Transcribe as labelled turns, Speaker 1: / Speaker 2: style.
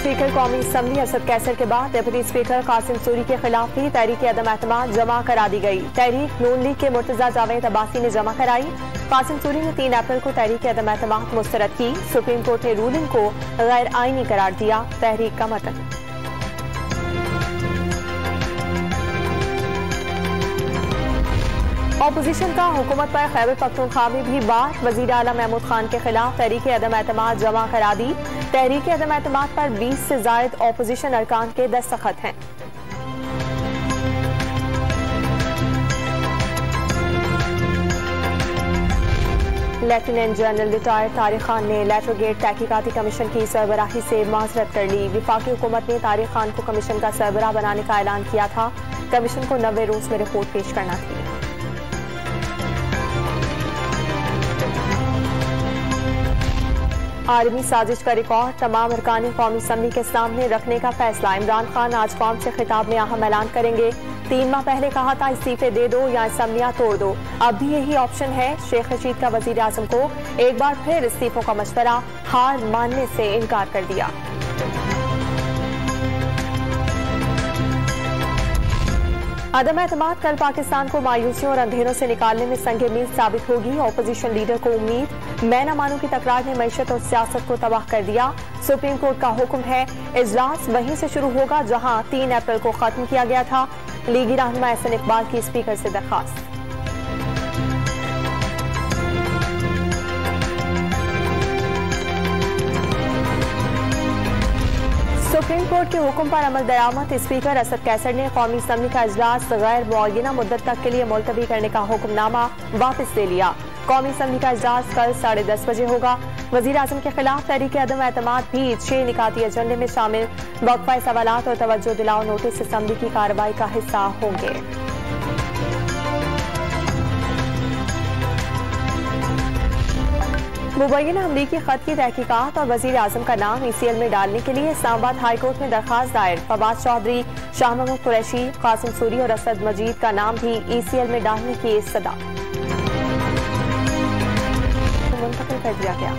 Speaker 1: Speaker कौमी assembly Asad Qaiser के बाद डिप्टी स्पीकर कासिम सूरी के खिलाफ भी तहरीक अदम एतमाद जमा करा दी गई। तहरीक नून लीग के मुर्तजा जावेद अब्बासी ने जमा कराई। कासिम सूरी ने 3 अप्रैल को तहरीक अदम एतमाद मुस्तरद की। सुप्रीम कोर्ट ने रूलिंग को गैर आईनी करार दिया। तहरीक का मतन। ऑपोजिशन का हुकूमत पर खैबर पख्तूनख्वा में भी बार। वजीर आला महमूद खान के खिलाफ तहरीक अदम एतमाद जमा करा दी। तहरीक अदम एतमाद पर 20 से जायद ऑपोजिशन अरकान के दस्तखत हैं। Lieutenant general retired Tariq Khan ने लेटरगेट तहकीकाती कमीशन की सरबराही से माजरत कर ली। विफाकी हुकूमत ने तारिक खान को कमीशन का सरबराह बनाने का ऐलान किया था। कमीशन को 90 रोज में रिपोर्ट पेश करना थी। आर्मी साजिश का रिकॉर्ड तमाम अरकानी कौमी असम्बली के सामने रखने का फैसला। इमरान खान आज कौम से खिताब में अहम ऐलान करेंगे। 3 माह पहले कहा था इस्तीफे दे दो या असम्बलियां तोड़ दो, अब भी यही ऑप्शन है। शेख रशीद का वजीर आजम को एक बार फिर इस्तीफों का मशवरा, हार मानने से इनकार कर दिया। अदम एतमाद कल पाकिस्तान को मायूसियों और अंधेरों से निकालने में संगे मील साबित होगी। ऑपोजिशन लीडर को उम्मीद। मैं न मानू की तकरार ने मईशत और सियासत को तबाह कर दिया। सुप्रीम कोर्ट का हुक्म है, इजलास वहीं से शुरू होगा जहां 3 अप्रैल को खत्म किया गया था। लीगी रहनुमा एहसन इकबाल की स्पीकर से दरखास्त। सुप्रीम कोर्ट के हुक्म पर अमल दरामद। स्पीकर असद कैसर ने कौमी असम्बली का इजलास गैर मुअय्यना मुद्दत तक के लिए मुलतवी करने का हुक्मनामा वापस ले लिया। कौमी असम्बली का इजलास कल 10:30 बजे होगा। वजीर आजम के खिलाफ तहरीक अदम एतमाद भी 6 निकाती एजेंडे में शामिल। वक्फा सवालात और तवज्जो दिलाओ नोटिस असम्बली की कार्रवाई का हिस्सा होंगे। मुबैना अमरीकी खत की तहकीकात और वजीर आजम का नाम ECL में डालने के लिए इस्लामाबाद हाई कोर्ट में दरखास्त दायर। फवाद चौधरी, शाह महमूद कुरैशी, कासिम सूरी और असद मजीद का नाम भी ECL में डालने की सदा मुंतकिल कर दिया गया।